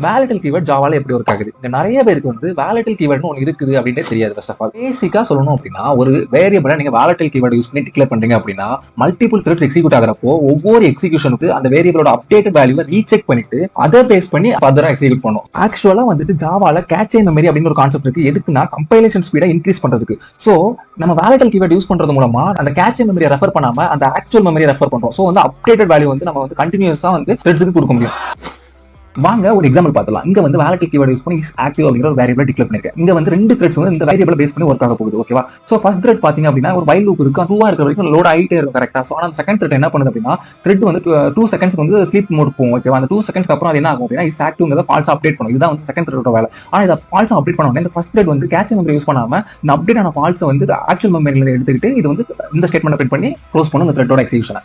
வேலிடல் keyword ஜாவால எப்படி work ஆகுது? இங்க நிறைய பேருக்கு வந்து வேலிடல் கீவேர்ட்னு ஒன்று இருக்குது அப்படின்னே தெரியாது. ஃபர்ஸ்ட் ஆஃப் ஆல் பேசிக்கா சொல்லணும் அப்படின்னா, ஒரு வேரியபிளை நீங்க வேலிடல் கீவேர்ட் யூஸ் பண்ணி டிக்ளேர் பண்றீங்க அப்படின்னா, மல்டிபிள் த்ரெட்ஸ் எக்ஸிக்யூட் ஆகிறப்போ ஒவ்வொரு எக்ஸிகியூஷனுக்கு அந்த வேரியபிளோட அப்டேட்டட் வேல்யூவை ரீசெக் பண்ணிட்டு அதை பேஸ் பண்ணி ஃபர்தரா எக்ஸிக்யூட் பண்ணும். ஆக்சுவலா வந்துட்டு ஜாவால கேட்ச் மெமரி அப்படின்னு ஒரு கான்செப்ட் இருக்கு. எதுக்குன்னா கம்பைலேஷன் ஸ்பீடை இன்க்ரீஸ் பண்றதுக்கு. சோ நம்ம வேலிடல் கீவேர்ட் யூஸ் பண்றது மூலமா அந்த கேட்ச் மெமரியை ரெஃபர் பண்ணாம அந்த ஆக்சுவல் மெமரியை ரெஃபர் பண்றோம். சோ வந்து அப்டேட்டட் வேல்யூ வந்து நம்ம வந்து கண்டினியூஸா வந்து த்ரெட்ஸ்க்கு கொடுக்க முடியும். வாங்க ஒரு எக்ஸாம்பிள் பார்த்துலாம். இங்க வந்து வேலிடல் கீவேர்ட் யூஸ் பண்ணி இஸ் ஆக்டிவ் அப்படிங்கிற ஒரு வேரியபிள் டிக்ளேர் பண்ணிருக்கேன். இங்க வந்து ரெண்டு த்ரெட்ஸ் வந்து இந்த வேரியபிள் பேஸ் பண்ணி ஒர்க் ஆக போகுது. ஓகேவா? சோ ஃபர்ஸ்ட் த்ரெட் பாத்தீங்க அப்படின்னா ஒரு வைல் லூப் இருக்கு. அதுவா இருக்கிற வரைக்கும் லோட் ஆயிட்டே இருக்கும். கரெக்டா? சோ ஆனா செகண்ட் த்ரெட் என்ன பண்ணுது அப்படின்னா த்ரெட் வந்து 2 செகண்ட்ஸ்க்கு வந்து ஸ்லீப் மோட் போகும். ஓகேவா? அந்த 2 செகண்ட்ஸ்க்கு அப்புறம் அது என்ன ஆகும் அப்படின்னா இஸ் ஆக்டிவ்ங்கறத ஃபால்ஸ் அப்டேட் பண்ணும். இதுதான் வந்து செகண்ட் த்ரெட்டோட வேலை. ஆனா இத ஃபால்ஸ் அப்டேட் பண்ணனும். இந்த ஃபர்ஸ்ட் த்ரெட் வந்து கேட்ச் மெமரி யூஸ் பண்ணாம இந்த அப்டேட் ஆன ஃபால்ஸ் வந்து ஆக்சுவல் மெமரியில எடுத்துக்கிட்டு இது வந்து இந்த ஸ்டேட்மென்ட் அப்டேட் பண்ணி க்ளோஸ் பண்ணும் இந்த த்ரெட்டோட எக்ஸிகியூஷனை.